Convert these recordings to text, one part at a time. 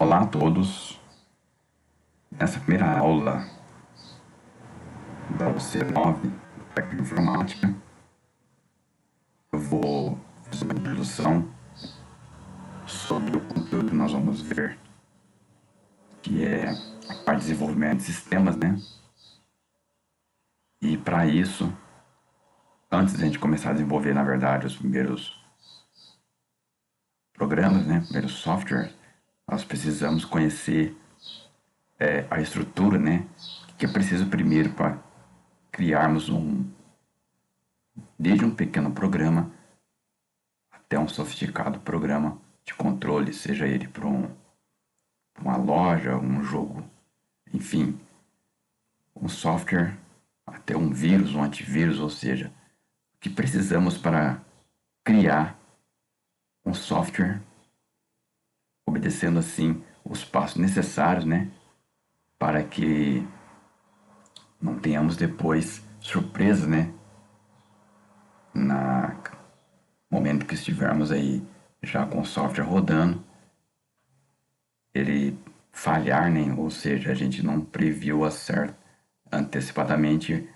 Olá a todos. Nessa primeira aula da UC9, Técnica Informática, eu vou fazer uma introdução sobre o conteúdo que nós vamos ver, que é a parte de desenvolvimento de sistemas, né? E para isso, antes de a gente começar a desenvolver, na verdade, os primeiros programas, né? Primeiros softwares, nós precisamos conhecer a estrutura, né? O que é preciso primeiro para criarmos desde um pequeno programa até um sofisticado programa de controle, seja ele para uma loja, um jogo, enfim, um software, até um vírus, um antivírus, ou seja, o que precisamos para criar um software, obedecendo assim os passos necessários, né, para que não tenhamos depois surpresas, né, na momento que estivermos aí já com o software rodando, ele falhar, né? Ou seja, a gente não previu antecipadamente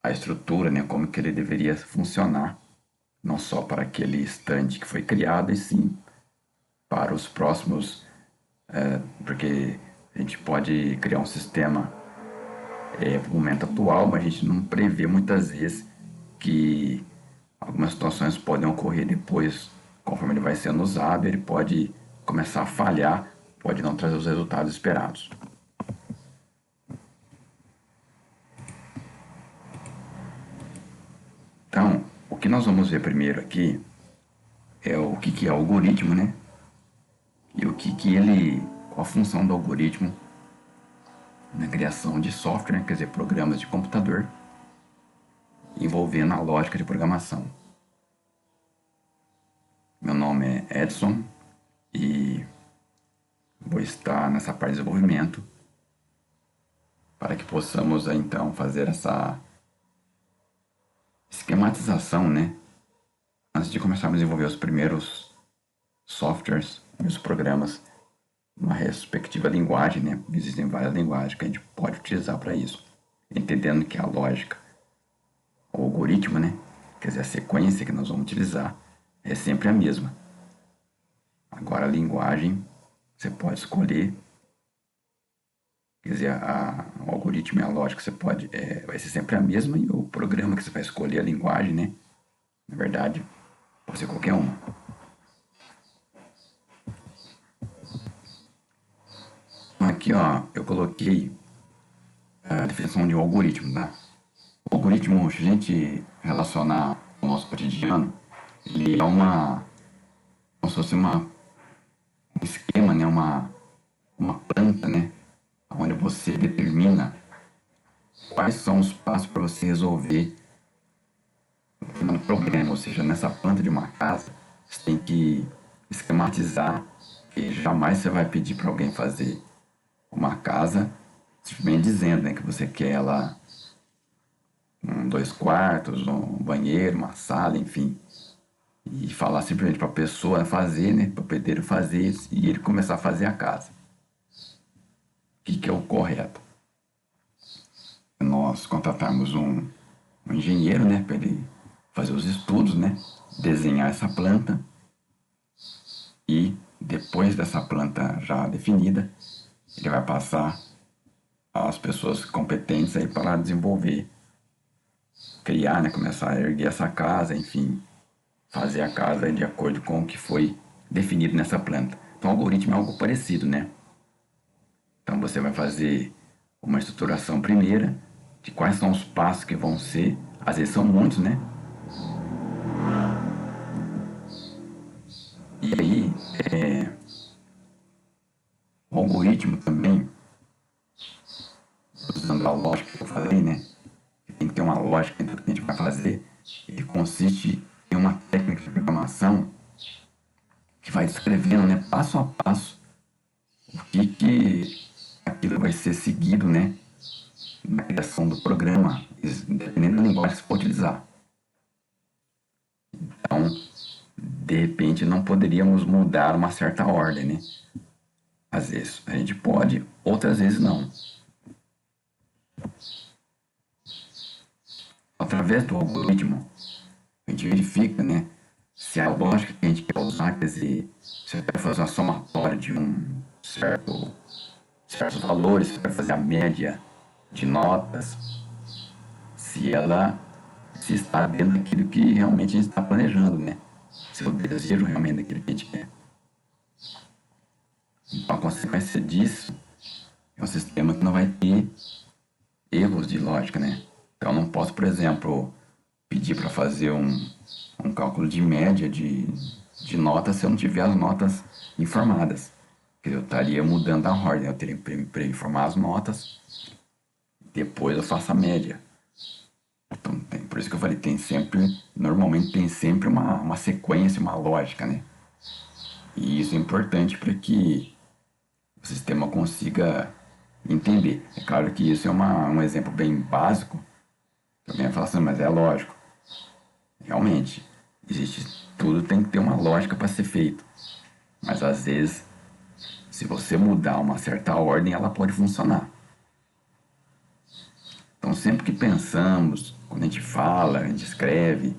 a estrutura, né? Como que ele deveria funcionar, não só para aquele instante que foi criado, e sim para os próximos, porque a gente pode criar um sistema para o momento atual, mas a gente não prevê muitas vezes que algumas situações podem ocorrer depois, conforme ele vai sendo usado, ele pode começar a falhar, pode não trazer os resultados esperados. Então, o que nós vamos ver primeiro aqui é o que é o algoritmo, né? E qual a função do algoritmo na criação de software, quer dizer, programas de computador, envolvendo a lógica de programação. Meu nome é Edson e vou estar nessa parte de desenvolvimento para que possamos então fazer essa esquematização, né? Antes de começarmos a desenvolver os primeiros softwares e os programas, uma respectiva linguagem, né? Existem várias linguagens que a gente pode utilizar para isso, entendendo que a lógica, o algoritmo, né? Quer dizer, a sequência que nós vamos utilizar é sempre a mesma. Agora, a linguagem, você pode escolher, quer dizer, o algoritmo e a lógica vai ser sempre a mesma, e o programa que você vai escolher, a linguagem, né? Na verdade, pode ser qualquer uma. Aqui, ó, eu coloquei a definição de um algoritmo, tá? O algoritmo, se a gente relacionar o nosso cotidiano, ele é como se fosse um esquema, né? Uma planta, né? Onde você determina quais são os passos para você resolver um problema. Ou seja, nessa planta de uma casa, você tem que esquematizar, que jamais você vai pedir para alguém fazer uma casa simplesmente dizendo, né, que você quer ela dois quartos, um banheiro, uma sala, enfim. E falar simplesmente para a pessoa fazer, né, para o pedreiro fazer e ele começar a fazer a casa. O que é o correto? Nós contratarmos um engenheiro, né, para ele fazer os estudos, né, desenhar essa planta e depois dessa planta já definida, ele vai passar às pessoas competentes aí para desenvolver, criar, né, começar a erguer essa casa, enfim, fazer a casa de acordo com o que foi definido nessa planta. Então, o algoritmo é algo parecido, né? Então, você vai fazer uma estruturação primeira de quais são os passos que vão ser, às vezes são muitos, né? E aí, o algoritmo também, usando a lógica que eu falei, né? Tem que ter uma lógica em tudo que a gente vai fazer. Ele consiste em uma técnica de programação que vai descrevendo, né, passo a passo, o que aquilo vai ser seguido, né, na criação do programa, dependendo da linguagem que você for utilizar. Então, de repente não poderíamos mudar uma certa ordem, né? Às vezes a gente pode, outras vezes não. Através do algoritmo, a gente verifica, né, se a lógica que a gente quer usar, quer dizer, se você vai fazer uma somatória de certos valores, você vai fazer a média de notas, se ela se está dentro daquilo que realmente a gente está planejando, né? Se o desejo realmente daquilo que a gente quer. Então, a consequência disso é um sistema que não vai ter erros de lógica, né? Então, eu não posso, por exemplo, pedir para fazer um cálculo de média de notas se eu não tiver as notas informadas. Porque eu estaria mudando a ordem, eu teria que informar as notas, depois eu faço a média. Então, por isso que eu falei, normalmente tem sempre uma sequência, uma lógica, né? E isso é importante para que o sistema consiga entender. É claro que isso é um exemplo bem básico. Alguém vai falar assim, mas é lógico. Realmente, tudo tem que ter uma lógica para ser feito. Mas às vezes, se você mudar uma certa ordem, ela pode funcionar. Então, sempre que pensamos, quando a gente fala, a gente escreve,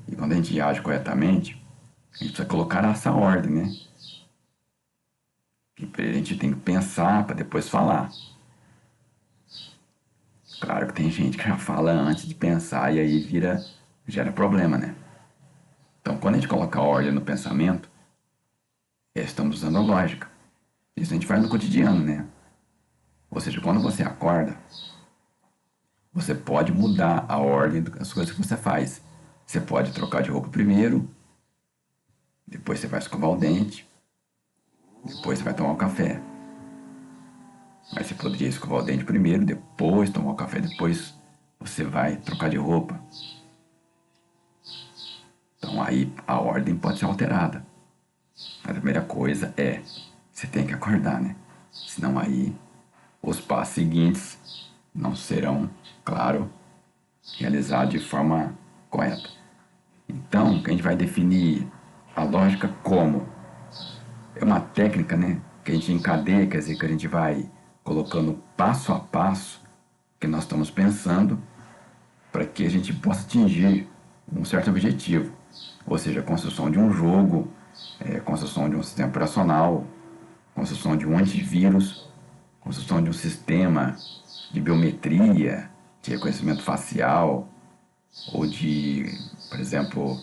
e quando a gente age corretamente, a gente precisa colocar essa ordem, né? Que a gente tem que pensar para depois falar. Claro que tem gente que já fala antes de pensar e aí gera problema, né? Então, quando a gente coloca ordem no pensamento, estamos usando a lógica. Isso a gente faz no cotidiano, né? Ou seja, quando você acorda, você pode mudar a ordem das coisas que você faz. Você pode trocar de roupa primeiro, depois você vai escovar o dente, depois você vai tomar o café. Mas você poderia escovar o dente primeiro, depois tomar o café, depois você vai trocar de roupa. Então aí a ordem pode ser alterada. A primeira coisa é, você tem que acordar, né? Senão aí os passos seguintes não serão, claro, realizados de forma correta. Então, a gente vai definir a lógica como? É uma técnica, né? Que a gente encadeia, quer dizer, que a gente vai colocando passo a passo que nós estamos pensando para que a gente possa atingir um certo objetivo. Ou seja, a construção de um jogo, construção de um sistema operacional, construção de um antivírus, construção de um sistema de biometria, de reconhecimento facial, ou de, por exemplo,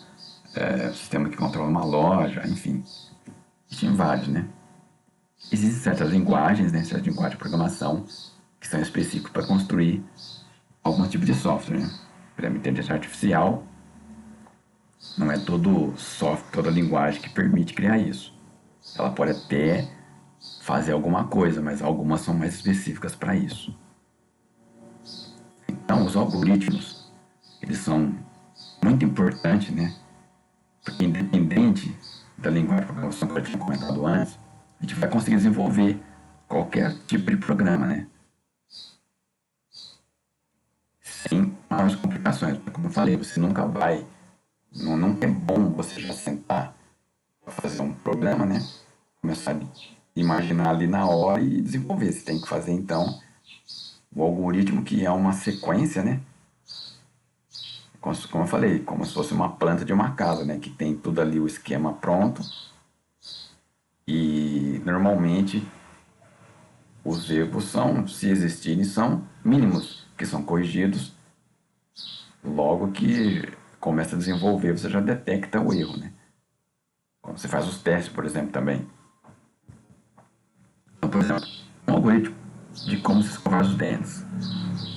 sistema que controla uma loja, enfim. Existem vários, né? Existem certas linguagens, né? Certas linguagens de programação que são específicas para construir algum tipo de software, né? Por exemplo, inteligência artificial não é todo software, toda linguagem que permite criar isso. Ela pode até fazer alguma coisa, mas algumas são mais específicas para isso. Então, os algoritmos, eles são muito importantes, né? Porque independente da linguagem de programação que eu tinha comentado antes, a gente vai conseguir desenvolver qualquer tipo de programa, né? Sem maiores complicações. Como eu falei, você nunca vai... Nunca é bom você já sentar para fazer um programa, né? Começar a imaginar ali na hora e desenvolver. Você tem que fazer, então, o algoritmo, que é uma sequência, né? Como eu falei, como se fosse uma planta de uma casa, né? Que tem tudo ali o esquema pronto. E normalmente os erros são, se existirem, são mínimos, que são corrigidos logo que começa a desenvolver, você já detecta o erro, né? Quando você faz os testes, por exemplo, também. Então, por exemplo, um algoritmo de como se escovar os dentes.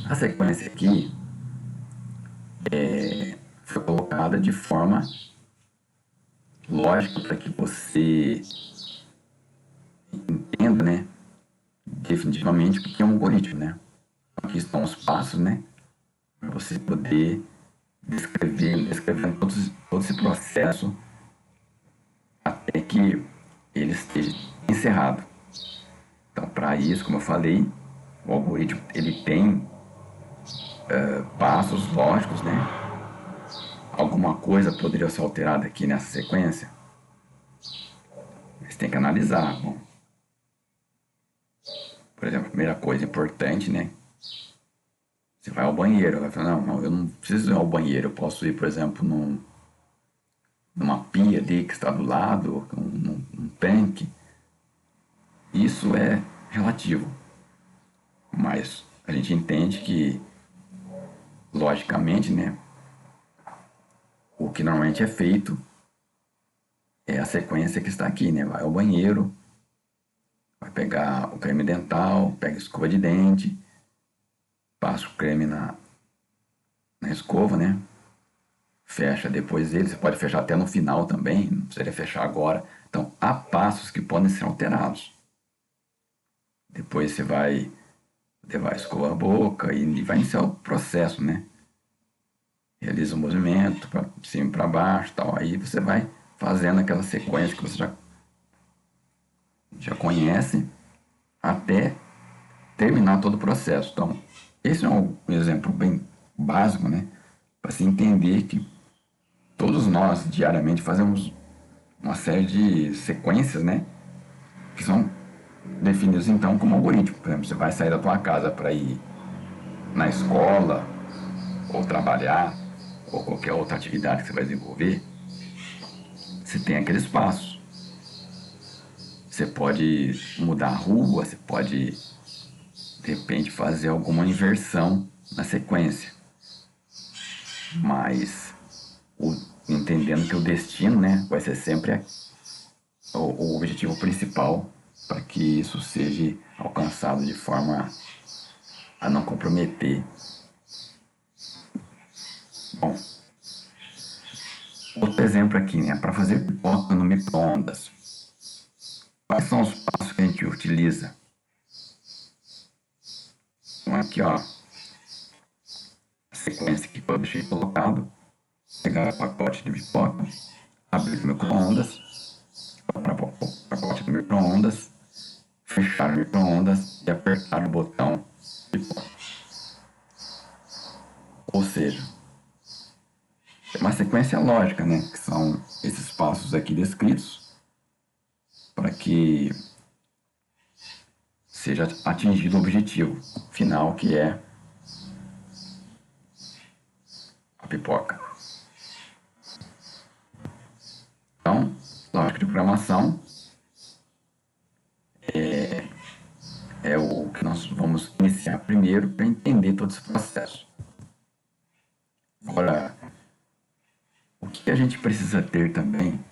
A sequência aqui foi colocada de forma lógica para que você entenda, né, definitivamente o que é um algoritmo, né? Aqui estão os passos, né, para você poder descrevendo todo esse processo até que ele esteja encerrado. Então, para isso, como eu falei, o algoritmo ele tem passos lógicos, né? alguma coisa poderia ser alterada aqui nessa sequência? Você tem que analisar. Bom, por exemplo, a primeira coisa importante, né? Você vai ao banheiro, vai falar, não, eu não preciso ir ao banheiro, eu posso ir, por exemplo, numa pia ali que está do lado, num tanque. Isso é relativo, mas a gente entende que, logicamente, né, o que normalmente é feito é a sequência que está aqui, né? Vai ao banheiro, vai pegar o creme dental, pega a escova de dente, passa o creme na escova, né? Fecha depois dele, você pode fechar até no final também, não precisaria fechar agora. Então, há passos que podem ser alterados. Depois você vai escovar a boca e vai iniciar o processo, né? Realiza o movimento para cima e para baixo, tal. Aí você vai fazendo aquela sequência que você já conhece até terminar todo o processo. Então, esse é um exemplo bem básico, né? Para se entender que todos nós diariamente fazemos uma série de sequências, né? Que são definidos então como algoritmo. Por exemplo, você vai sair da tua casa para ir na escola, ou trabalhar, ou qualquer outra atividade que você vai desenvolver, você tem aqueles passos. Você pode mudar a rua, você pode, de repente, fazer alguma inversão na sequência. Mas entendendo que o destino, né, vai ser sempre o objetivo principal para que isso seja alcançado de forma a não comprometer. Bom, outro exemplo aqui, né, para fazer pipoca no micro-ondas. Quais são os passos que a gente utiliza? Então aqui, ó, a sequência que eu deixei colocado, pegar o pacote de pipoca, abrir o micro-ondas, para o pacote do micro-ondas, fechar o micro-ondas e apertar o botão pipoca. Ou seja, é uma sequência lógica, né? Que são esses passos aqui descritos para que seja atingido o objetivo final, que é a pipoca. Então, lógica de programação é o que nós vamos iniciar primeiro para entender todo esse processo. Agora, o que a gente precisa ter também,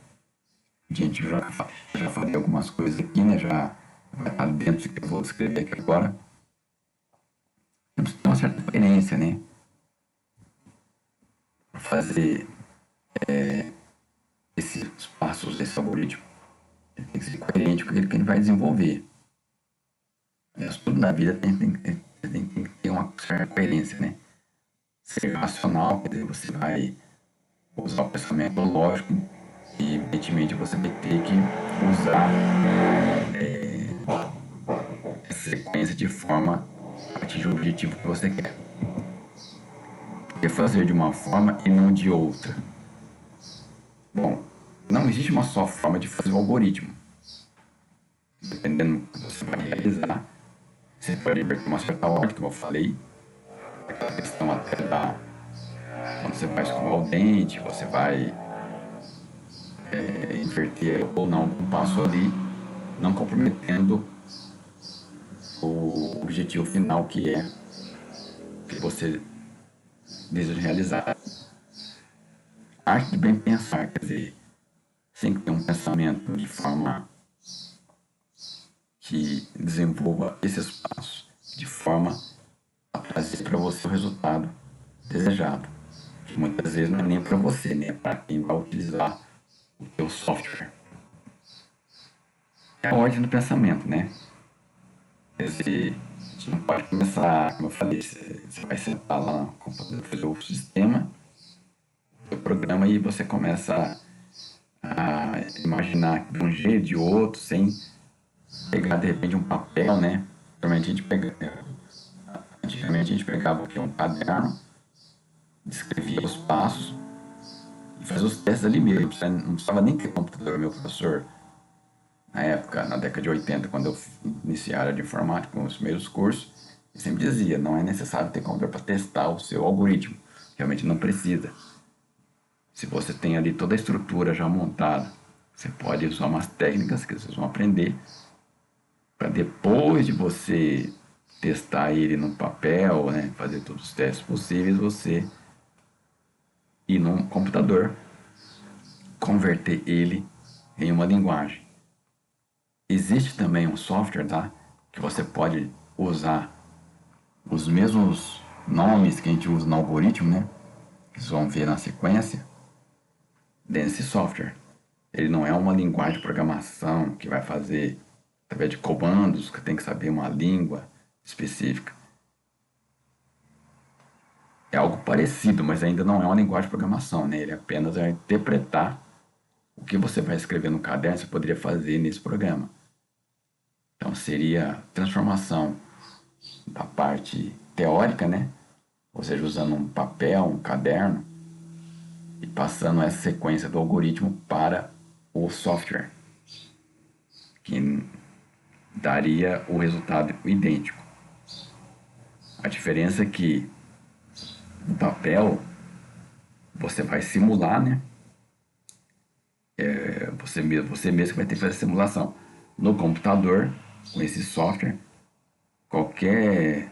gente, já falei algumas coisas aqui, né? Já vai estar dentro do que eu vou escrever aqui agora. Temos que ter uma certa coerência, né? Para fazer esses passos desse algoritmo. Ele tem que ser coerente com aquilo que ele vai desenvolver. Mas tudo na vida tem que ter uma certa coerência, né? Ser racional, quer dizer, você vai usar o pensamento lógico e, evidentemente, você vai ter que usar essa sequência de forma a atingir o objetivo que você quer. Porque fazer de uma forma e não de outra. Bom, não existe uma só forma de fazer o algoritmo. Dependendo do que você vai realizar, você pode ir para uma certa ordem, como eu falei, aquela questão até da quando você vai escovar o dente, você vai inverter ou não um passo ali, não comprometendo o objetivo final, que é que você deseja realizar. A arte de bem pensar, quer dizer, tem que ter um pensamento de forma que desenvolva esses passos, de forma a trazer para você o resultado desejado. Que muitas vezes não é nem para você, né? É para quem vai utilizar o teu software. É a ordem do pensamento, né? Quer dizer, a gente não pode começar, como eu falei, você vai sentar lá no computador, fazer o sistema, o programa, e você começa a imaginar de um jeito, de outro, sem pegar de repente um papel, né? Antigamente a gente pegava aqui um caderno, escrevia os passos e fazer os testes ali mesmo. Não precisava nem ter computador. Meu professor, na época, na década de 80, quando eu iniciei a área de informática, com os primeiros cursos, ele sempre dizia, não é necessário ter computador para testar o seu algoritmo. Realmente não precisa. Se você tem ali toda a estrutura já montada, você pode usar umas técnicas que vocês vão aprender para depois de você testar ele no papel, né, fazer todos os testes possíveis, você ir num computador, converter ele em uma linguagem. Existe também um software, tá, que você pode usar os mesmos nomes que a gente usa no algoritmo, né, que vocês vão ver na sequência, desse software. Ele não é uma linguagem de programação que vai fazer através de comandos, que tem que saber uma língua específica. É algo parecido, mas ainda não é uma linguagem de programação, né? Ele apenas vai interpretar o que você vai escrever no caderno, você poderia fazer nesse programa. Então seria transformação da parte teórica, né? Ou seja, usando um papel, um caderno, e passando essa sequência do algoritmo para o software, que daria o resultado idêntico. A diferença é que no papel você vai simular, né? Você mesmo vai ter que fazer a simulação. No computador, com esse software, qualquer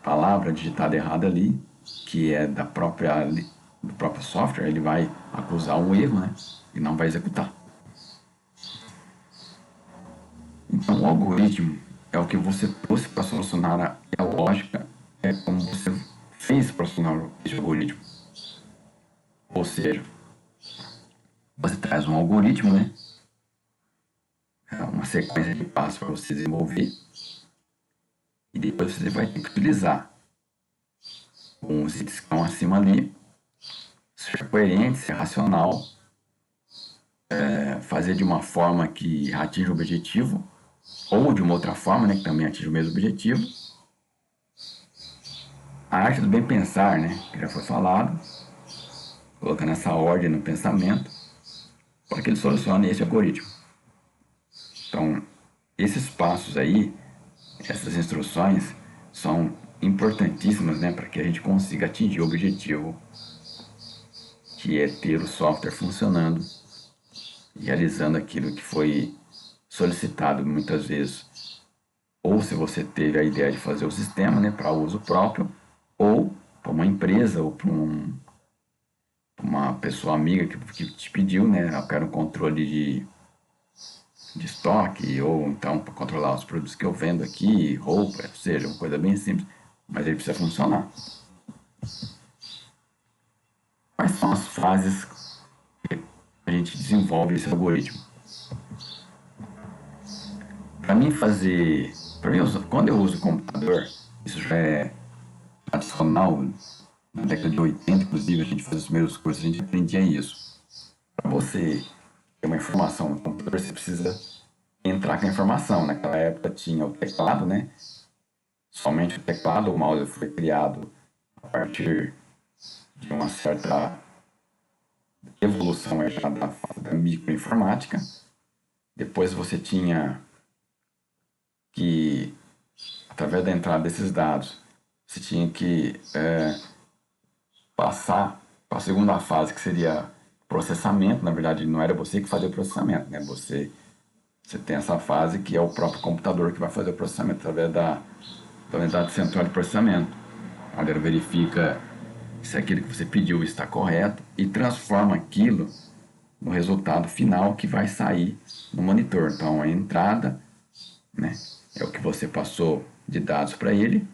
palavra digitada errada ali, que é do próprio software, ele vai acusar um erro, né? E não vai executar. Então, o algoritmo é o que você trouxe para solucionar a lógica, é como você fez para solucionar esse algoritmo. Ou seja, você traz um algoritmo, né? Uma sequência de passos para você desenvolver, e depois você vai ter que utilizar os itens que estão acima ali, ser coerente, ser racional, fazer de uma forma que atinja o objetivo, ou de uma outra forma, né, que também atinja o mesmo objetivo. A arte do bem pensar, né, que já foi falado, colocando essa ordem no pensamento, para que ele solucione esse algoritmo. Então, esses passos aí, essas instruções, são importantíssimas, né, para que a gente consiga atingir o objetivo, que é ter o software funcionando, realizando aquilo que foi solicitado muitas vezes. Ou se você teve a ideia de fazer o sistema, né, para uso próprio, ou para uma empresa, ou para uma pessoa amiga que te pediu, né, eu quero um controle de estoque, ou então para controlar os produtos que eu vendo aqui, roupa, ou seja, uma coisa bem simples, mas ele precisa funcionar. Quais são as fases que a gente desenvolve esse algoritmo? Para mim, quando eu uso o computador, isso já é tradicional. Na década de 80, inclusive, a gente fazia os primeiros cursos, a gente aprendia isso. Para você ter uma informação no computador, você precisa entrar com a informação. Naquela época tinha o teclado, né? Somente o teclado, o mouse foi criado a partir de uma certa evolução já da microinformática. Depois você tinha que, através da entrada desses dados, você tinha que passar para a segunda fase, que seria processamento. Na verdade, não era você que fazia o processamento, né? Você tem essa fase que é o próprio computador que vai fazer o processamento através da unidade central de processamento, onde ele verifica se aquilo que você pediu está correto e transforma aquilo no resultado final que vai sair no monitor. Então, a entrada, né, é o que você passou de dados para ele.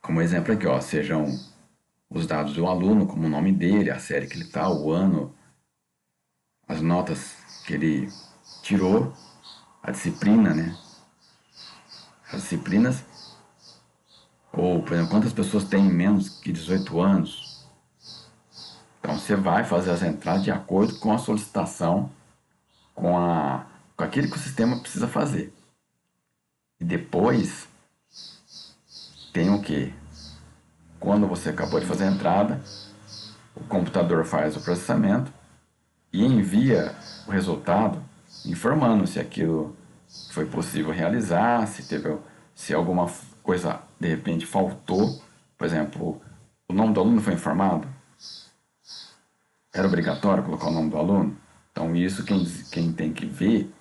Como exemplo aqui, ó, sejam os dados do aluno, como o nome dele, a série que ele está, o ano, as notas que ele tirou, a disciplina, né? As disciplinas, ou, por exemplo, quantas pessoas têm menos que 18 anos. Então, você vai fazer as entradas de acordo com a solicitação, com aquilo que o sistema precisa fazer. E depois, tem o quê? Quando você acabou de fazer a entrada, o computador faz o processamento e envia o resultado informando se aquilo foi possível realizar, se alguma coisa de repente faltou. Por exemplo, o nome do aluno foi informado, era obrigatório colocar o nome do aluno. Então isso quem tem que ver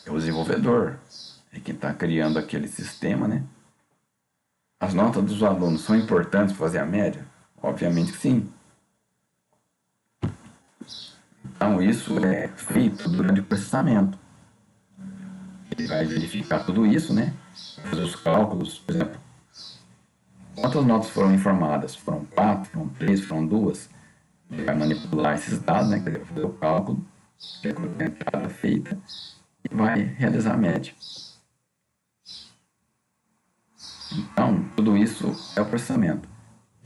é o desenvolvedor, é quem está criando aquele sistema, né? As notas dos alunos são importantes para fazer a média? Obviamente que sim. Então isso é feito durante o processamento. Ele vai verificar tudo isso, né? Fazer os cálculos, por exemplo, quantas notas foram informadas? Foram 4, foram 3, foram 2? Ele vai manipular esses dados, né? Quer dizer, fazer o cálculo, que é a entrada feita, e vai realizar a média. Então, tudo isso é o processamento.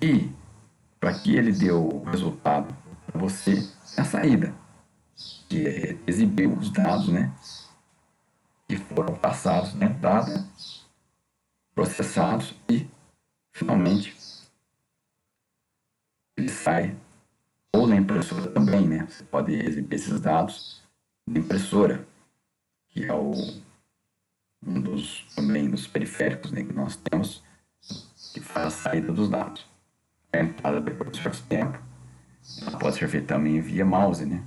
E, para que ele dê o resultado para você, é a saída, que é exibir os dados, né? Que foram passados na entrada, processados e, finalmente, ele sai ou na impressora também, né? Você pode exibir esses dados na impressora, que é um dos também dos periféricos, né, que nós temos, que faz a saída dos dados. A entrada, depois de certo tempo, ela pode ser feita também via mouse, né?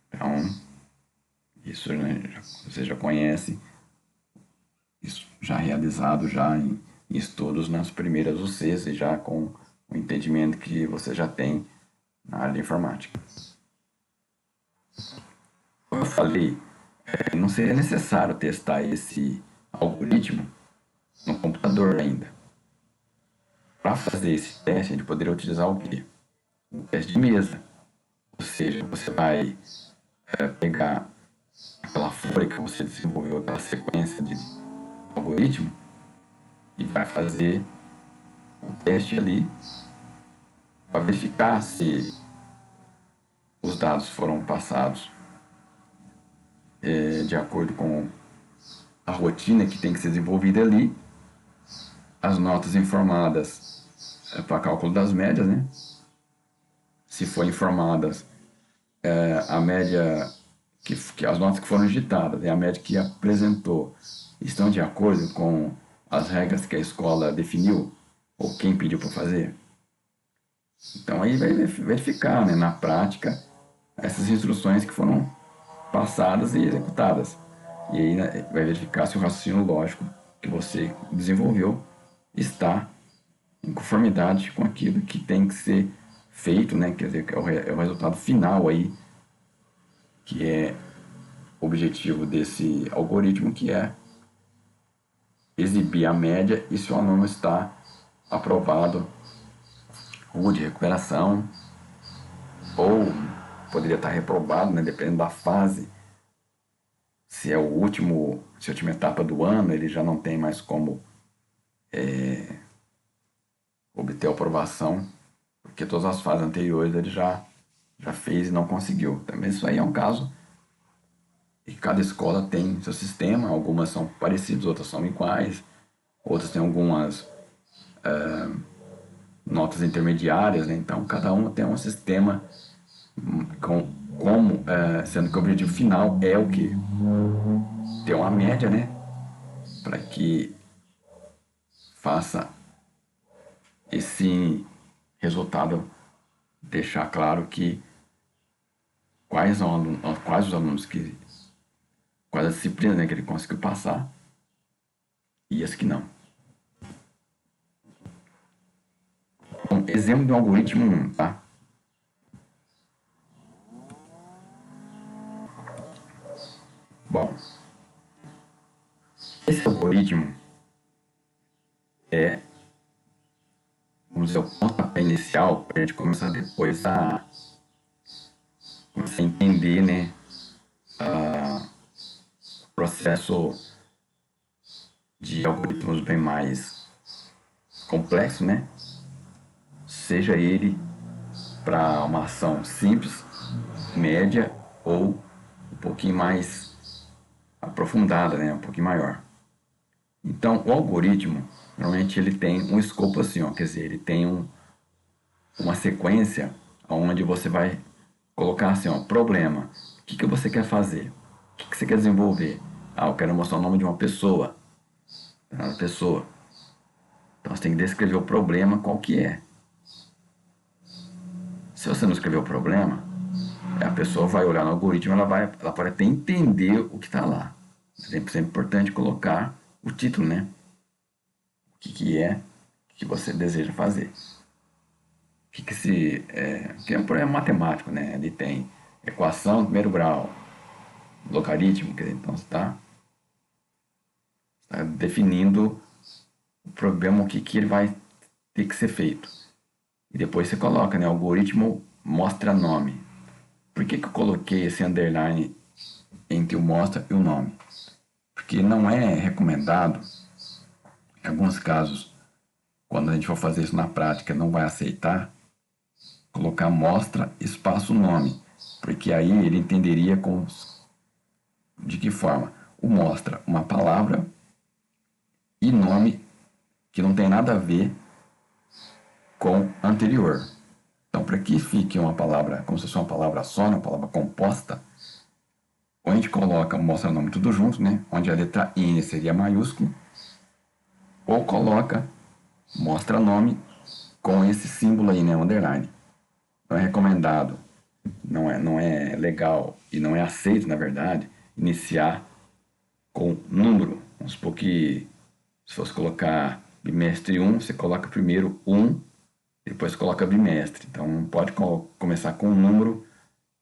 Então, isso, né, você já conhece, isso já realizado já em estudos nas primeiras UCs e já com o entendimento que você já tem na área de informática. Como eu falei, não seria necessário testar esse algoritmo no computador ainda. Para fazer esse teste, a gente poderia utilizar o quê? Um teste de mesa. Ou seja, você vai pegar aquela folha que você desenvolveu, aquela sequência de algoritmo, e vai fazer um teste ali para verificar se os dados foram passados de acordo com a rotina que tem que ser desenvolvida ali, as notas informadas para cálculo das médias, né? Se for informadas a média que as notas que foram digitadas e a média que apresentou estão de acordo com as regras que a escola definiu ou quem pediu para fazer. Então aí vai verificar, né, na prática essas instruções que foram passadas e executadas. E aí, né, vai verificar se o raciocínio lógico que você desenvolveu está em conformidade com aquilo que tem que ser feito, né? Quer dizer, que é o resultado final aí, que é o objetivo desse algoritmo, que é exibir a média e se o aluno está aprovado ou de recuperação ou poderia estar reprovado, né? Dependendo da fase. Se é se a última etapa do ano, ele já não tem mais como obter aprovação, porque todas as fases anteriores ele já fez e não conseguiu. Também isso aí é um caso e cada escola tem seu sistema, algumas são parecidas, outras são iguais, outras têm algumas notas intermediárias, né? Então cada uma tem um sistema sendo que o objetivo final é o que? Ter uma média, né? Para que faça esse resultado deixar claro que quais os alunos quais as disciplinas, né, que ele conseguiu passar e as que não. Bom, exemplo de um algoritmo 1, tá? Bom, esse algoritmo é, vamos dizer, o pontapé inicial para a gente começar depois a entender, né, o processo de algoritmos bem mais complexo, né? Seja ele para uma ação simples, média ou um pouquinho mais aprofundada, né? Um pouquinho maior. Então, o algoritmo, normalmente ele tem um escopo assim, ó, quer dizer, ele tem uma sequência onde você vai colocar assim, ó, problema. O que você quer fazer? O que você quer desenvolver? Ah, eu quero mostrar o nome de uma pessoa. Uma pessoa. Então você tem que descrever o problema, qual que é. Se você não escrever o problema, a pessoa vai olhar no algoritmo, ela pode até entender o que está lá. É sempre importante colocar o título, né? O que é que você deseja fazer. Que é um problema matemático, né? Ele tem equação de primeiro grau, logaritmo, quer dizer, então você está definindo o problema, o que ele vai ter que ser feito. E depois você coloca, né? Algoritmo mostra nome. Por que eu coloquei esse underline entre o mostra e o nome? Porque não é recomendado, em alguns casos, quando a gente for fazer isso na prática, não vai aceitar, colocar mostra espaço nome, porque aí ele entenderia de que forma? O mostra uma palavra e nome que não tem nada a ver com anterior. Então, para que fique uma palavra, como se fosse uma palavra só, uma palavra composta, ou a gente coloca mostra nome tudo junto, né? Onde a letra N seria maiúsculo, ou coloca mostra nome com esse símbolo aí, né? Underline. Não é recomendado, não é legal e não é aceito, na verdade, iniciar com número. Vamos supor que se fosse colocar bimestre 1, você coloca primeiro 1, depois coloca bimestre. Então pode começar com um número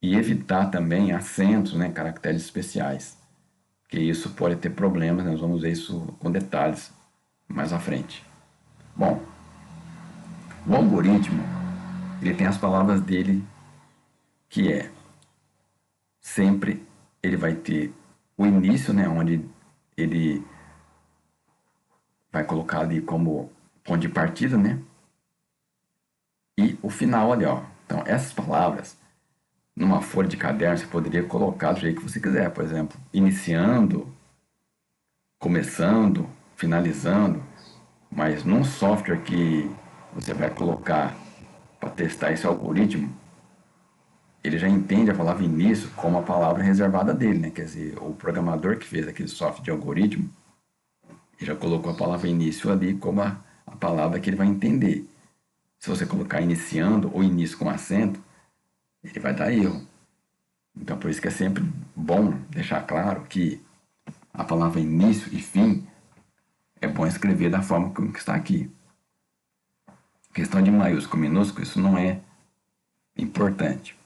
e evitar também acentos, né, caracteres especiais, que isso pode ter problemas, nós vamos ver isso com detalhes mais à frente. Bom, o algoritmo, ele tem as palavras dele, que é sempre ele vai ter o início, né, onde ele vai colocar ali como ponto de partida, né, e o final ali, ó. Então essas palavras numa folha de caderno você poderia colocar do jeito que você quiser, por exemplo, iniciando, começando, finalizando, mas num software que você vai colocar para testar esse algoritmo, ele já entende a palavra início como a palavra reservada dele, né? Quer dizer, o programador que fez aquele software de algoritmo, ele já colocou a palavra início ali como a palavra que ele vai entender. Se você colocar iniciando ou início com acento, ele vai dar erro. Então, por isso que é sempre bom deixar claro que a palavra início e fim é bom escrever da forma que está aqui. Questão de maiúsculo, minúsculo, isso não é importante.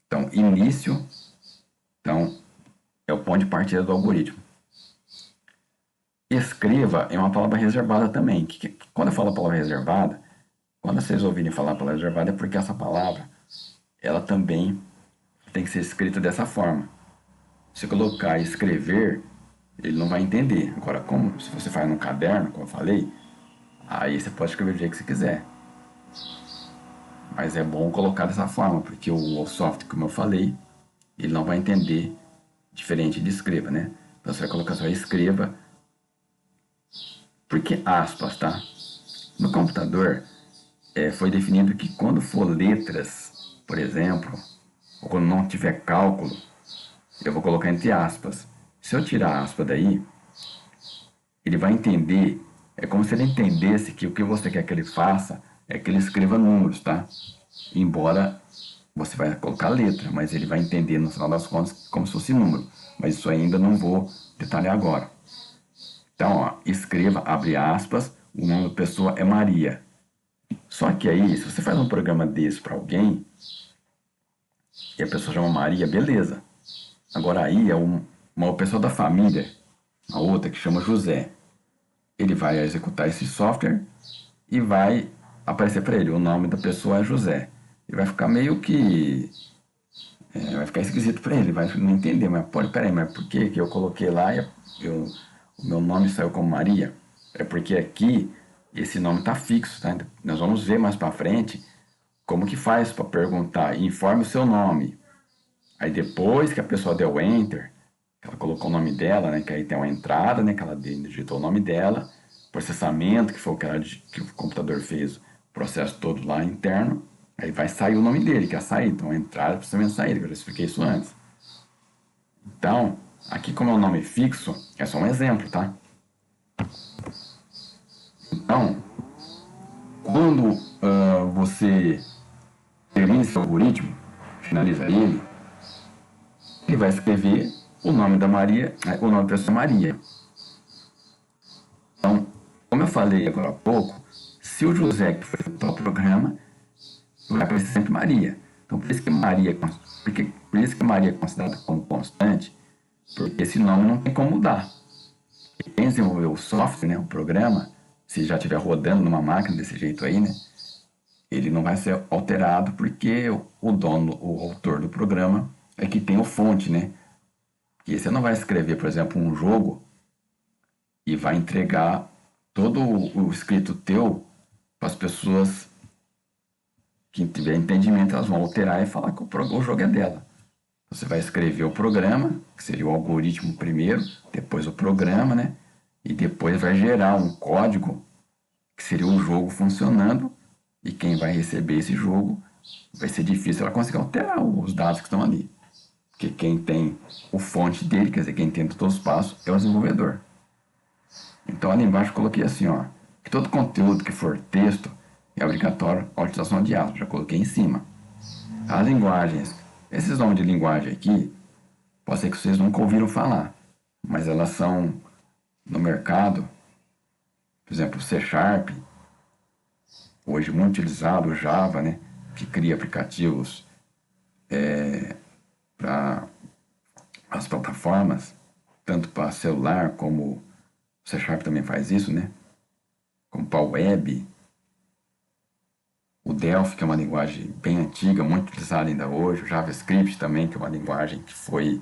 Então, início, então, é o ponto de partida do algoritmo. Escreva é uma palavra reservada também. Quando eu falo palavra reservada, quando vocês ouvirem falar palavra reservada, é porque essa palavra, ela também tem que ser escrita dessa forma. Se colocar escrever, ele não vai entender. Agora, como se você faz num caderno, como eu falei, aí você pode escrever do jeito que você quiser. Mas é bom colocar dessa forma, porque o software, como eu falei, ele não vai entender diferente de escreva, né? Então você vai colocar só escreva. Por que aspas, tá? No computador, foi definido que quando for letras, por exemplo, ou quando não tiver cálculo, eu vou colocar entre aspas. Se eu tirar a aspa daí, ele vai entender, é como se ele entendesse que o que você quer que ele faça é que ele escreva números, tá? Embora você vai colocar letra, mas ele vai entender no final das contas como se fosse número. Mas isso ainda não vou detalhar agora. Então, ó, escreva, abre aspas, o nome da pessoa é Maria. Só que aí, se você faz um programa desse para alguém, e a pessoa chama Maria, beleza. Agora aí é uma pessoa da família, a outra que chama José. Ele vai executar esse software e vai aparecer para ele, o nome da pessoa é José. E vai ficar meio que... vai ficar esquisito para ele, vai não entender, mas peraí, mas por que eu coloquei lá e o meu nome saiu como Maria? É porque aqui esse nome está fixo, tá? Nós vamos ver mais para frente como que faz para perguntar, informe o seu nome. Aí depois que a pessoa deu Enter, que ela colocou o nome dela, né? Que aí tem uma entrada, né? Que ela digitou o nome dela, processamento, que foi o que o computador fez, processo todo lá interno, aí vai sair o nome dele, que é a saída. Então, a entrada precisa também saída, que eu já expliquei isso antes. Então, aqui como é um nome fixo, é só um exemplo, tá? Então, quando você termina esse algoritmo, finaliza ele, ele vai escrever o nome da Maria, o nome da pessoa Maria. Então, como eu falei agora há pouco, se o José que foi o programa, vai aparecer sempre Maria. Então, por isso que Maria, por isso que Maria é considerada como constante, porque esse nome não tem como mudar. Quem desenvolveu o software, né, o programa, se já estiver rodando numa máquina desse jeito aí, né, ele não vai ser alterado porque o dono, o autor do programa é que tem o fonte, né? E você não vai escrever, por exemplo, um jogo e vai entregar todo o escrito teu para as pessoas que tiver entendimento, elas vão alterar e falar que o jogo é dela. Você vai escrever o programa, que seria o algoritmo primeiro, depois o programa, né? E depois vai gerar um código, que seria o jogo funcionando, e quem vai receber esse jogo vai ser difícil ela conseguir alterar os dados que estão ali. Porque quem tem o fonte dele, quer dizer, quem tem todos os passos, é o desenvolvedor. Então ali embaixo eu coloquei assim, ó, que todo conteúdo que for texto é obrigatório a utilização de aspas, já coloquei em cima. As linguagens, esses nomes de linguagem aqui, pode ser que vocês nunca ouviram falar, mas elas são no mercado, por exemplo, o C Sharp, hoje muito utilizado, o Java, né, que cria aplicativos para as plataformas, tanto para celular como o C Sharp também faz isso, né, como para web. O Delphi, que é uma linguagem bem antiga, muito utilizada ainda hoje, o JavaScript também, que é uma linguagem que foi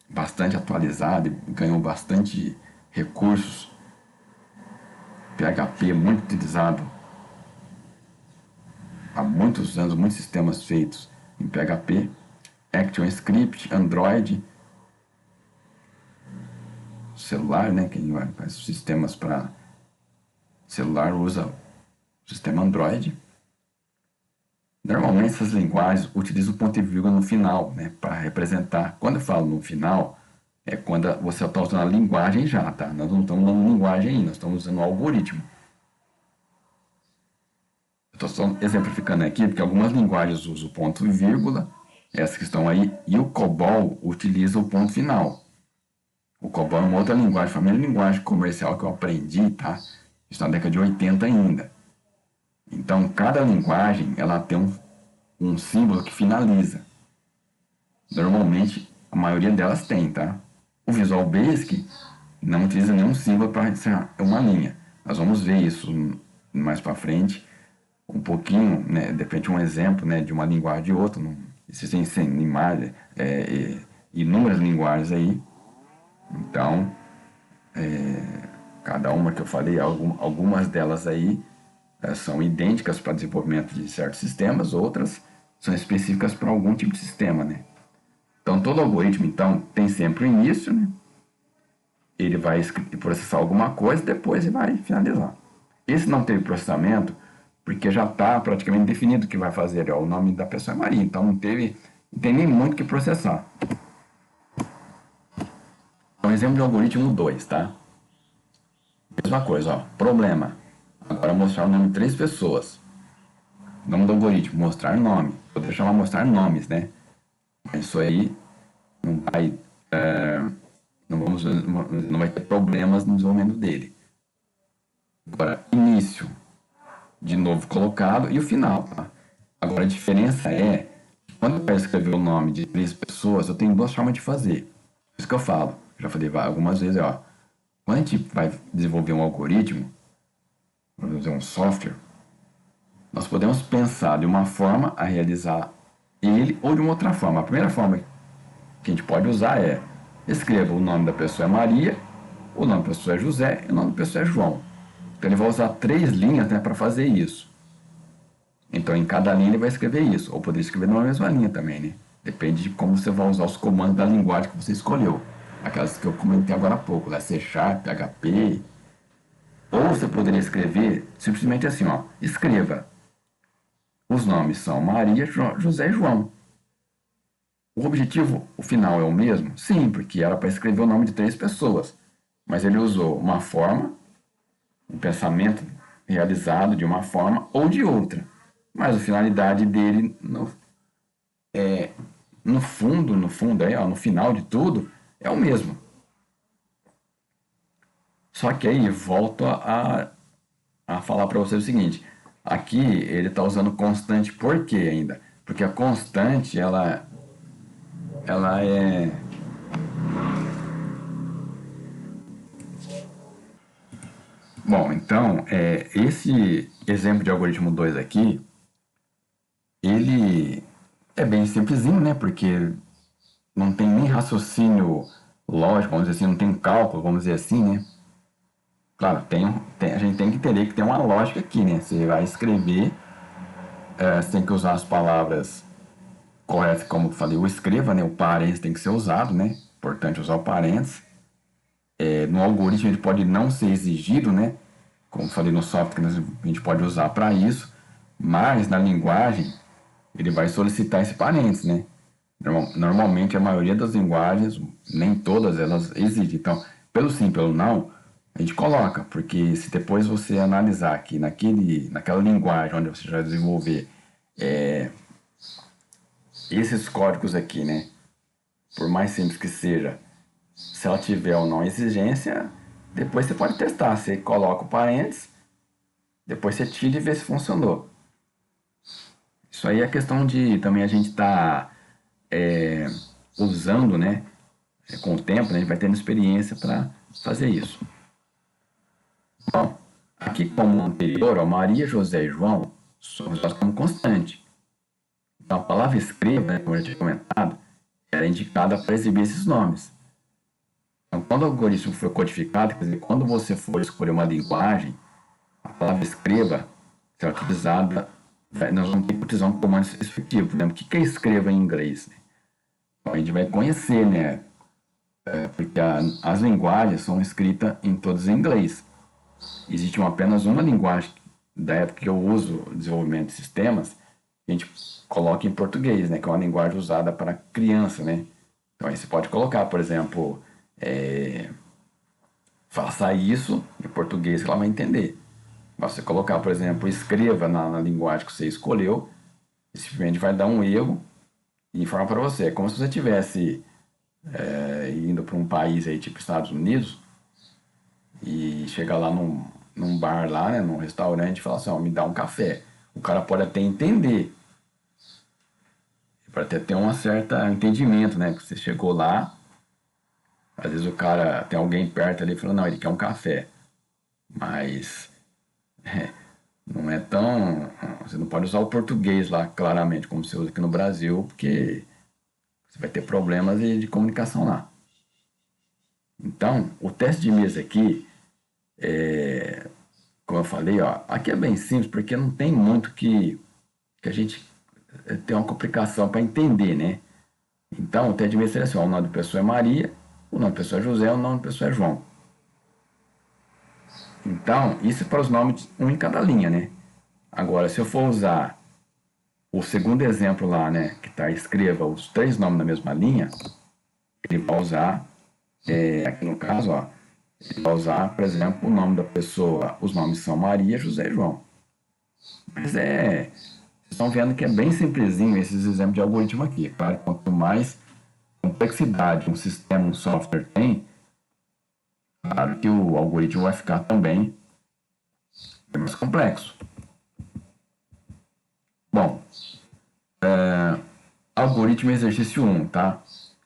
bastante atualizada e ganhou bastante recursos. PHP muito utilizado há muitos anos, muitos sistemas feitos em PHP. ActionScript, Android, celular, né? Quem faz sistemas para celular usa o sistema Android. Normalmente essas linguagens utilizam o ponto e vírgula no final, né? Para representar. Quando eu falo no final, é quando você está usando a linguagem já, tá? Nós não estamos usando linguagem ainda, nós estamos usando o algoritmo. Estou só exemplificando aqui, porque algumas linguagens usam o ponto e vírgula, essas que estão aí, e o COBOL utiliza o ponto final. O COBOL é uma outra linguagem, foi a primeira linguagem comercial que eu aprendi, tá? Isso na década de 80 ainda. Então, cada linguagem, ela tem um símbolo que finaliza. Normalmente, a maioria delas tem, tá? O Visual Basic não utiliza nenhum símbolo para encerrar uma linha. Nós vamos ver isso mais para frente, um pouquinho, né? Depende de um exemplo, né? De uma linguagem de outra. Existem imagens, inúmeras linguagens aí. Então, cada uma que eu falei, algumas delas aí são idênticas para desenvolvimento de certos sistemas, outras são específicas para algum tipo de sistema, né? Então, todo algoritmo, então, tem sempre o início, né? Ele vai processar alguma coisa, depois ele vai finalizar. Esse não teve processamento, porque já está praticamente definido o que vai fazer. O nome da pessoa é Maria, então não tem nem muito o que processar. Então, exemplo de algoritmo 2, tá? Mesma coisa, ó, problema. Agora mostrar o nome de 3 pessoas. Nome do algoritmo, mostrar nome. Vou deixar ela mostrar nomes, né? Isso aí não vai, não vai ter problemas no desenvolvimento dele. Agora, início, de novo colocado, e o final, tá? Agora, a diferença é, quando eu quero escrever o nome de 3 pessoas, eu tenho 2 formas de fazer. Isso que eu falo, já falei algumas vezes, ó. Quando a gente vai desenvolver um algoritmo, vamos dizer um software, nós podemos pensar de uma forma a realizar ele ou de uma outra forma. A primeira forma que a gente pode usar é escreva o nome da pessoa é Maria, o nome da pessoa é José e o nome da pessoa é João. Então ele vai usar 3 linhas, né, para fazer isso. Então em cada linha ele vai escrever isso, ou poderia escrever numa mesma linha também, né? Depende de como você vai usar os comandos da linguagem que você escolheu. Aquelas que eu comentei agora há pouco, C Sharp, PHP. Ou você poderia escrever simplesmente assim, ó, escreva. Os nomes são Maria, José e João. O objetivo, o final é o mesmo? Sim, porque era para escrever o nome de 3 pessoas. Mas ele usou uma forma, um pensamento realizado de uma forma ou de outra. Mas a finalidade dele, no fundo, aí, ó, no final de tudo, é o mesmo. Só que aí volto a falar para você o seguinte: aqui ele está usando constante por quê ainda? Porque a constante, ela é. Bom, então, esse exemplo de algoritmo 2 aqui, ele é bem simplesinho, né? Porque não tem nem raciocínio lógico, vamos dizer assim, não tem cálculo, vamos dizer assim, né? Claro, a gente tem que entender que tem uma lógica aqui, né? Você vai escrever, você tem que usar as palavras corretas, como eu falei, o escreva, né? O parênteses tem que ser usado, né? Importante usar o parênteses. No algoritmo ele pode não ser exigido, né? Como eu falei no software, a gente pode usar para isso, mas na linguagem ele vai solicitar esse parênteses, né? Normalmente a maioria das linguagens, nem todas elas exigem. Então, pelo sim, pelo não, a gente coloca, porque se depois você analisar aqui naquela linguagem onde você já desenvolver esses códigos aqui, né? Por mais simples que seja, se ela tiver ou não exigência, depois você pode testar. Você coloca o parênteses, depois você tira e vê se funcionou. Isso aí é questão de também a gente tá usando, né? Com o tempo, né, a gente vai tendo experiência para fazer isso. Bom, aqui como anterior, ó, Maria, José e João são usados como constante. Então a palavra escreva, né, como eu já tinha comentado, era indicada para exibir esses nomes. Então, quando o algoritmo foi codificado, quer dizer, quando você for escolher uma linguagem, a palavra escreva será utilizada, nós vamos ter que utilizar um comando específico. Né? O que é escreva em inglês? Então, a gente vai conhecer, né? Porque as linguagens são escritas em todas em inglês. Existe apenas uma linguagem da época que eu uso desenvolvimento de sistemas, que a gente coloca em português, né? Que é uma linguagem usada para criança, né? Então aí você pode colocar, por exemplo, faça isso em português que ela vai entender. Você colocar, por exemplo, escreva na linguagem que você escolheu, simplesmente vai dar um erro e informar para você. É como se você estivesse indo para um país aí, tipo Estados Unidos, e chegar lá num bar lá, né, num restaurante e falar assim, ó, me dá um café. O cara pode até entender, para até ter um certo entendimento, né, que você chegou lá, às vezes o cara, tem alguém perto ali e fala, não, ele quer um café, mas não é tão, você não pode usar o português lá claramente, como você usa aqui no Brasil, porque você vai ter problemas de comunicação lá. Então, o teste de mesa aqui, como eu falei, ó, aqui é bem simples, porque não tem muito que a gente tem uma complicação para entender, né? Então, o teste de mesa seria assim, ó, o nome da pessoa é Maria, o nome da pessoa é José, o nome da pessoa é João. Então, isso é para os nomes, um em cada linha, né? Agora, se eu for usar o segundo exemplo lá, né, que está, escreva os 3 nomes na mesma linha, ele vai usar, aqui no caso, ó, ele vai usar, por exemplo, o nome da pessoa, os nomes são Maria, José e João. Mas vocês estão vendo que é bem simplesinho esses exemplos de algoritmo aqui. Claro, quanto mais complexidade um sistema, um software tem, claro que o algoritmo vai ficar também mais complexo. Bom, algoritmo exercício 1, tá?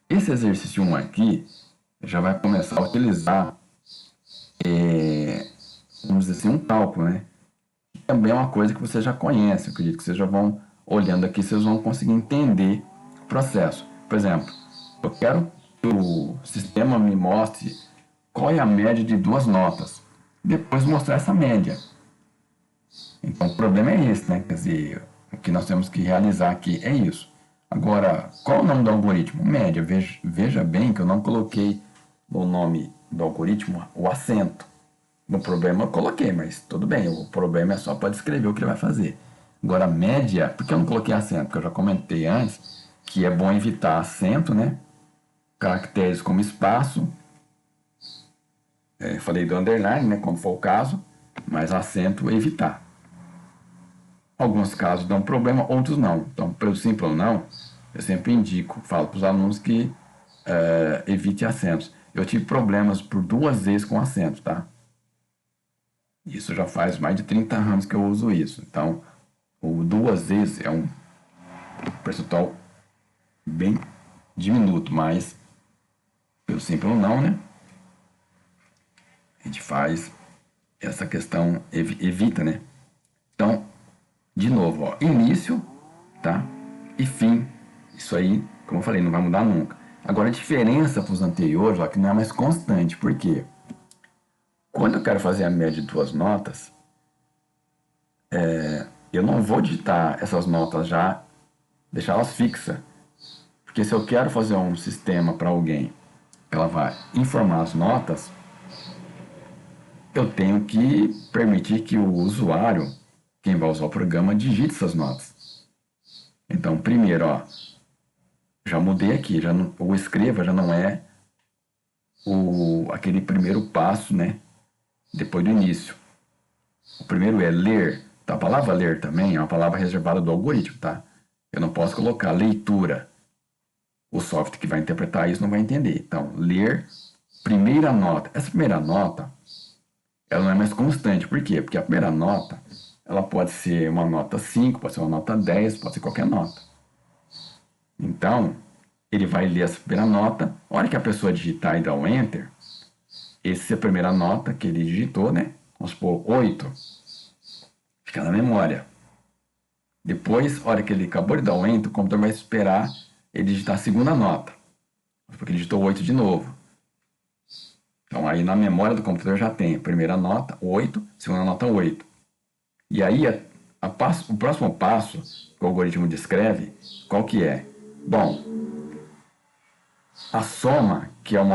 Esse exercício 1 aqui já vai começar a utilizar, vamos dizer assim, um cálculo, né? Que também é uma coisa que vocês já conhecem. Eu acredito que vocês já vão, olhando aqui, vocês vão conseguir entender o processo. Por exemplo, eu quero que o sistema me mostre qual é a média de 2 notas. Depois mostrar essa média. Então o problema é esse, né? Quer dizer, o que nós temos que realizar aqui é isso. Agora, qual é o nome do algoritmo? Média. Veja bem que eu não coloquei no nome do algoritmo o acento. No problema eu coloquei, mas tudo bem, o problema é só para descrever o que ele vai fazer. Agora, a média, porque eu não coloquei acento? Porque eu já comentei antes que é bom evitar acento, né? Caracteres como espaço, falei do underline, né? Quando for o caso, mas acento evitar. Alguns casos dão problema, outros não. Então, pelo simples ou não, eu sempre indico, falo para os alunos que evite acentos. Eu tive problemas por 2 vezes com acento, tá? Isso já faz mais de 30 anos que eu uso isso. Então, o 2 vezes é um percentual bem diminuto, mas pelo simples ou não, né? A gente faz essa questão, evita, né? Então, de novo, ó, início, tá? E fim. Isso aí, como eu falei, não vai mudar nunca. Agora, a diferença para os anteriores, ó, que não é mais constante. Por quê? Quando eu quero fazer a média de 2 notas, eu não vou digitar essas notas já, deixá-las fixas. Porque se eu quero fazer um sistema para alguém, ela vai informar as notas, eu tenho que permitir que o usuário, quem vai usar o programa, digite essas notas. Então, primeiro, ó, já mudei aqui, já não, o escreva já não é aquele primeiro passo, né? Depois do início. O primeiro é ler. Então, a palavra ler também é uma palavra reservada do algoritmo, tá? Eu não posso colocar leitura. O software que vai interpretar isso não vai entender. Então, ler, primeira nota. Essa primeira nota, ela não é mais constante. Por quê? Porque a primeira nota, ela pode ser uma nota 5, pode ser uma nota 10, pode ser qualquer nota. Então, ele vai ler essa primeira nota. A hora que a pessoa digitar e dar um Enter, essa é a primeira nota que ele digitou, né? Vamos supor, 8. Fica na memória. Depois, a hora que ele acabou de dar o Enter, o computador vai esperar ele digitar a segunda nota. Porque ele digitou 8 de novo. Então, aí na memória do computador já tem a primeira nota, 8, segunda nota, 8. E aí, o próximo passo que o algoritmo descreve, qual que é? Bom, a soma, que é um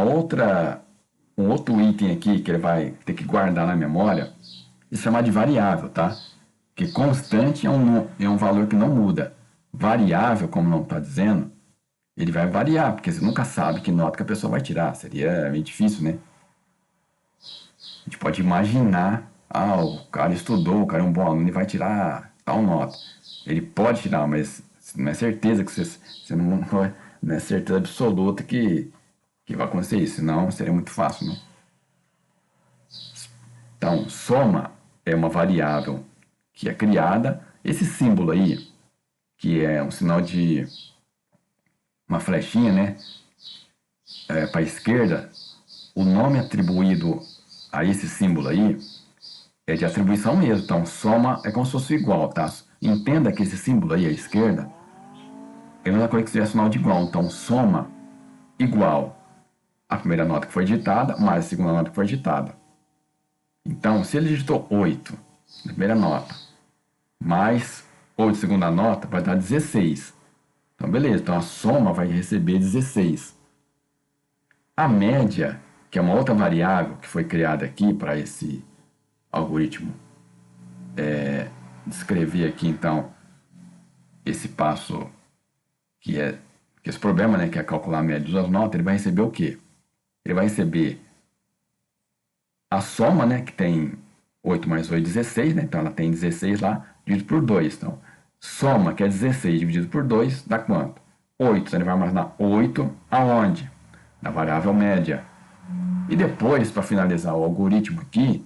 outro item aqui que ele vai ter que guardar na memória, é chamar de variável, tá? Que constante é um valor que não muda. Variável, como não está dizendo, ele vai variar, porque você nunca sabe que nota que a pessoa vai tirar. Seria meio difícil, né? A gente pode imaginar, o cara estudou, o cara é um bom aluno, ele vai tirar tal nota. Ele pode tirar, mas não é certeza que você não é certeza absoluta que vai acontecer isso, senão seria muito fácil, né? Então, soma é uma variável que é criada. Esse símbolo aí, que é um sinal de uma flechinha, né, para a esquerda, o nome atribuído a esse símbolo aí é de atribuição mesmo. Então, soma é como se fosse igual, tá? Entenda que esse símbolo aí à esquerda é a mesma coisa que seria sinal de igual. Então, soma igual a primeira nota que foi digitada mais a segunda nota que foi digitada. Então, se ele digitou 8 na primeira nota, mais 8 segunda nota, vai dar 16. Então, beleza. Então, a soma vai receber 16. A média, que é uma outra variável que foi criada aqui para esse algoritmo descrever aqui, então, esse passo que esse problema, né, que é calcular a média das notas, ele vai receber o quê? Ele vai receber a soma, né, que tem 8 mais 8, 16, né? Então ela tem 16 lá, dividido por 2. Então, soma, que é 16 dividido por 2, dá quanto? 8. Então ele vai armazenar 8 aonde? Na variável média. E depois, para finalizar o algoritmo aqui,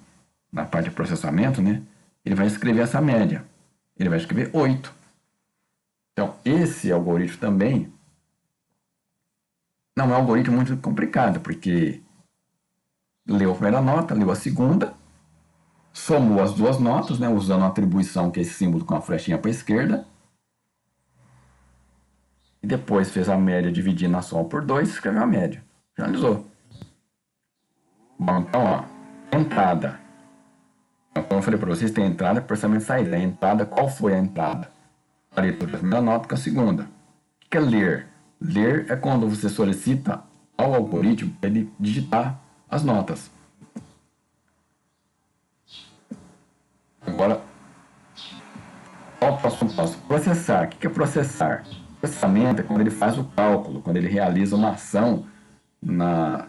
na parte de processamento, né, ele vai escrever essa média. Ele vai escrever 8. Então, esse algoritmo também não é um algoritmo muito complicado, porque leu a primeira nota, leu a segunda, somou as duas notas, né, usando a atribuição, que é esse símbolo com a flechinha para a esquerda, e depois fez a média dividindo a soma por 2 e escreveu a média. Finalizou. Bom, então, ó, entrada. Então, como eu falei para vocês, tem entrada, processamento e saída. A entrada, qual foi a entrada? A leitura da primeira nota com a segunda. O que é ler? Ler é quando você solicita ao algoritmo para ele digitar as notas. Agora, qual o próximo passo? Processar. O que é processar? Processamento é quando ele faz o cálculo, quando ele realiza uma ação na,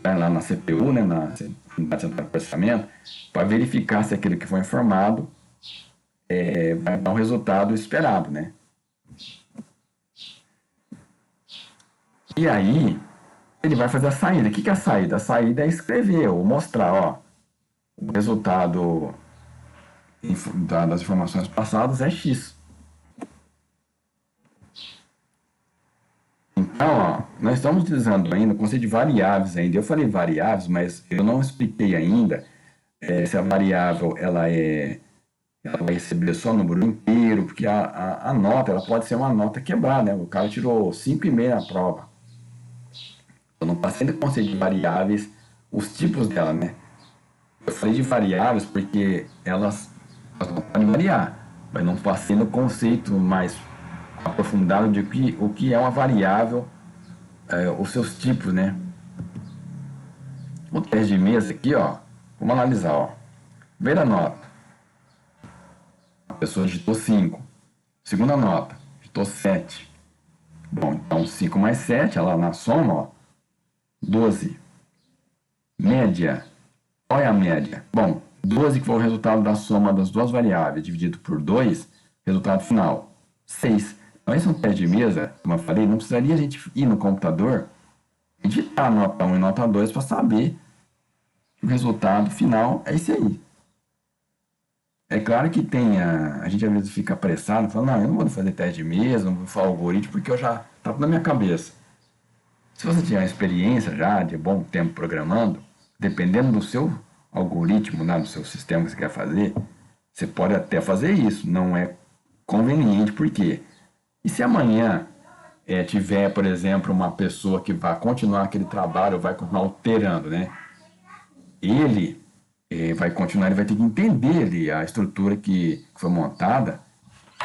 lá na CPU, né, na unidade central de processamento, para verificar se aquilo que foi informado vai dar o resultado esperado, né? E aí, ele vai fazer a saída. O que é a saída? A saída é escrever ou mostrar, ó, o resultado das informações passadas é X. Então, ó, nós estamos utilizando ainda o conceito de variáveis ainda. Eu falei variáveis, mas eu não expliquei ainda se a variável ela vai receber só o número inteiro, porque a nota ela pode ser uma nota quebrada, né? O cara tirou 5,5 na prova. Eu não passei no conceito de variáveis, os tipos dela, né? Eu falei de variáveis porque elas não podem variar, mas não passei no conceito mais aprofundado de o que é uma variável, os seus tipos, né? O teste de mesa aqui, ó, vamos analisar, ó. Primeira nota, a pessoa digitou 5. Segunda nota, digitou 7. Bom, então 5 mais 7, ela na soma, ó, 12. Média, qual é a média? Bom, 12 que foi o resultado da soma das duas variáveis, dividido por 2, resultado final, 6. Então esse é um teste de mesa, como eu falei, não precisaria a gente ir no computador e digitar nota 1 e nota 2 para saber que o resultado final é esse aí. É claro que a gente às vezes fica apressado, falando, não, eu não vou fazer teste de mesa, não vou falar algoritmo, porque eu já está na minha cabeça. Se você tiver uma experiência já de bom tempo programando, dependendo do seu algoritmo, né, do seu sistema que você quer fazer, você pode até fazer isso, não é conveniente, por quê? E se amanhã tiver, por exemplo, uma pessoa que vai continuar aquele trabalho, vai continuar alterando, né? Ele vai continuar, ele vai ter que entender ali a estrutura que foi montada,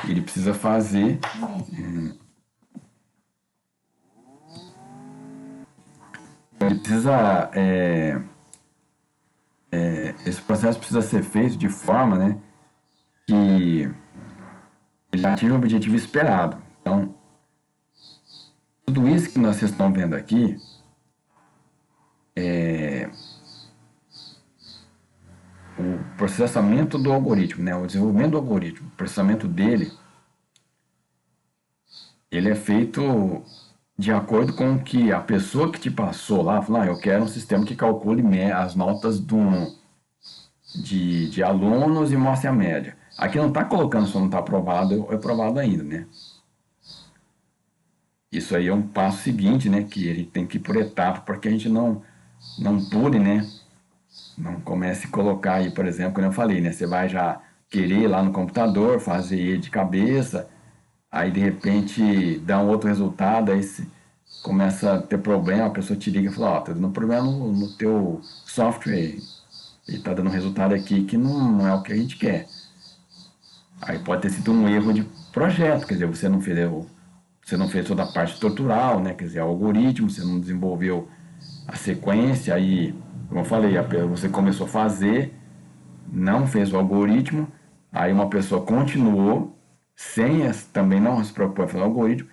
ele precisa fazer. Ele precisa. Esse processo precisa ser feito de forma, né, que ele atinja o objetivo esperado. Então, tudo isso que vocês estão vendo aqui o processamento do algoritmo, né, o desenvolvimento do algoritmo, o processamento dele, ele é feito de acordo com o que a pessoa que te passou lá falou, eu quero um sistema que calcule as notas de alunos e mostre a média. Aqui não está colocando se não está aprovado ou aprovado ainda, né? Isso aí é um passo seguinte, né, que ele tem que ir por etapa para que a gente não pule, né? Não comece a colocar aí, por exemplo, como eu falei, né? Você vai já querer ir lá no computador, fazer ele de cabeça, aí de repente dá um outro resultado, aí começa a ter problema, a pessoa te liga e fala, tá dando problema no teu software, e tá dando um resultado aqui que não é o que a gente quer. Aí pode ter sido um erro de projeto, quer dizer, você não fez toda a parte estrutural, né? Quer dizer, o algoritmo, você não desenvolveu a sequência, aí, como eu falei, você começou a fazer, não fez o algoritmo, aí uma pessoa continuou, também não se preocupou em fazer o algoritmo,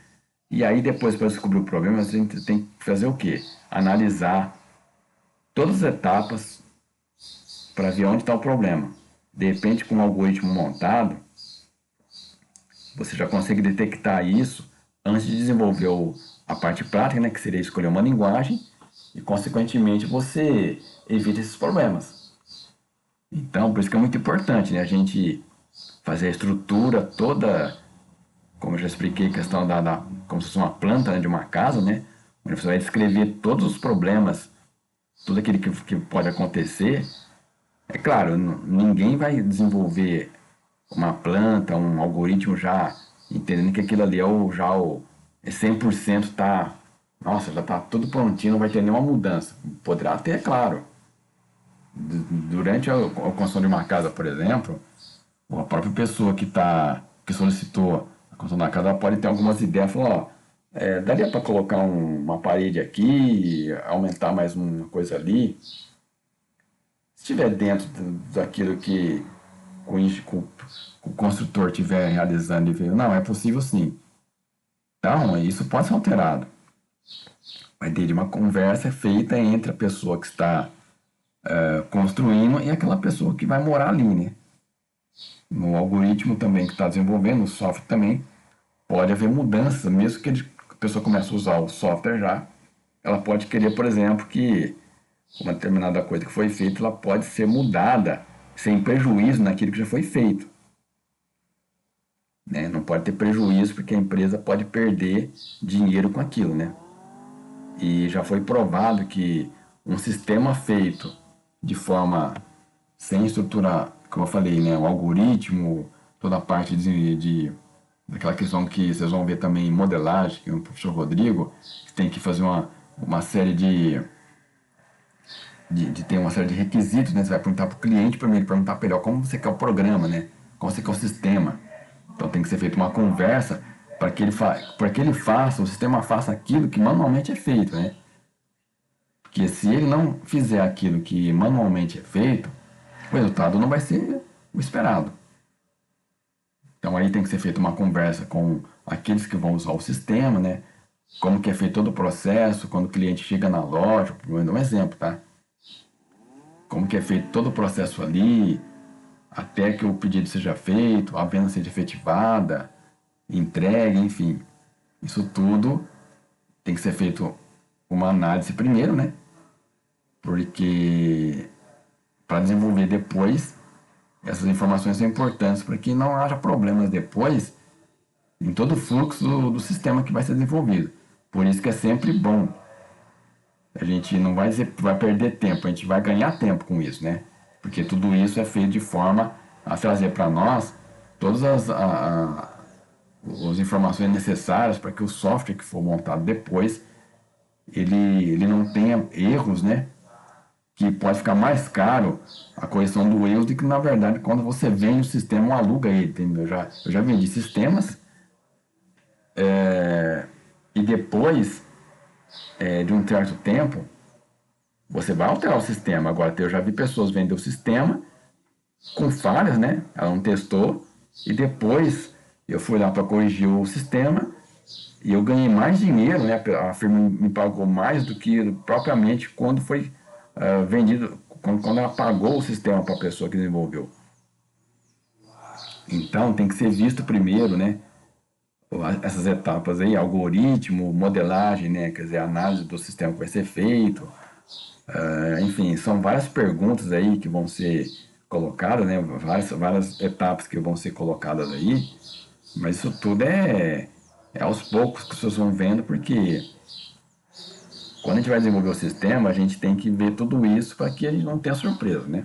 e aí depois para descobrir o problema, a gente tem que fazer o quê? Analisar todas as etapas para ver onde está o problema. De repente, com o algoritmo montado, você já consegue detectar isso antes de desenvolver a parte prática, né, que seria escolher uma linguagem, e consequentemente você evita esses problemas. Então, por isso que é muito importante, né, a gente fazer a estrutura toda, como eu já expliquei, a questão como se fosse uma planta, né, de uma casa, né, onde você vai descrever todos os problemas, tudo aquilo que pode acontecer. É claro, ninguém vai desenvolver uma planta, um algoritmo já entendendo que aquilo ali é 100% tá, nossa, já está tudo prontinho, não vai ter nenhuma mudança. Poderá ter, é claro. Durante a construção de uma casa, por exemplo, a própria pessoa que solicitou a construção da casa pode ter algumas ideias, falar, daria para colocar uma parede aqui, aumentar mais uma coisa ali. Se estiver dentro daquilo que o construtor estiver realizando e ver, não, é possível sim. Então, isso pode ser alterado. Vai ter uma conversa feita entre a pessoa que está construindo e aquela pessoa que vai morar ali, né? No algoritmo também que está desenvolvendo, o software também, pode haver mudanças, mesmo que a pessoa comece a usar o software já, ela pode querer, por exemplo, que uma determinada coisa que foi feita, ela pode ser mudada sem prejuízo naquilo que já foi feito. Né? Não pode ter prejuízo porque a empresa pode perder dinheiro com aquilo, né? E já foi provado que um sistema feito de forma sem estrutura, como eu falei, né? O algoritmo, toda a parte daquela questão que vocês vão ver também em modelagem, que o professor Rodrigo tem que fazer uma série de ter uma série de requisitos, né? Você vai perguntar para o cliente primeiro, perguntar para ele, ó, como você quer o programa, né? Como você quer o sistema. Então tem que ser feita uma conversa para que ele faça, o sistema faça aquilo que manualmente é feito, né? Porque se ele não fizer aquilo que manualmente é feito, o resultado não vai ser o esperado. Então aí tem que ser feita uma conversa com aqueles que vão usar o sistema, né? Como que é feito todo o processo, quando o cliente chega na loja, vou dar um exemplo, tá? Como que é feito todo o processo ali, até que o pedido seja feito, a venda seja efetivada, entregue, enfim. Isso tudo tem que ser feito uma análise primeiro, né? Porque para desenvolver depois, essas informações são importantes para que não haja problemas depois em todo o fluxo do sistema que vai ser desenvolvido. Por isso que é sempre bom. A gente não vai dizer que vai perder tempo, a gente vai ganhar tempo com isso, né? Porque tudo isso é feito de forma a trazer para nós todas as informações necessárias para que o software que for montado depois ele não tenha erros, né? Que pode ficar mais caro a correção do erro do que, na verdade, quando você vende o sistema ou aluga ele. Entendeu? Eu já vendi sistemas e depois de um certo tempo você vai alterar o sistema. Agora, eu já vi pessoas vender o sistema com falhas, né? Ela não testou e depois eu fui lá para corrigir o sistema e eu ganhei mais dinheiro, né? A firma me pagou mais do que propriamente quando foi vendido, quando ela pagou o sistema para a pessoa que desenvolveu. Então tem que ser visto primeiro, né? Essas etapas aí, algoritmo, modelagem, né? Quer dizer, análise do sistema que vai ser feito. Enfim, são várias perguntas aí que vão ser colocadas, né? Várias etapas que vão ser colocadas aí. Mas isso tudo é aos poucos que vocês vão vendo, porque quando a gente vai desenvolver o sistema, a gente tem que ver tudo isso para que a gente não tenha surpresa, né?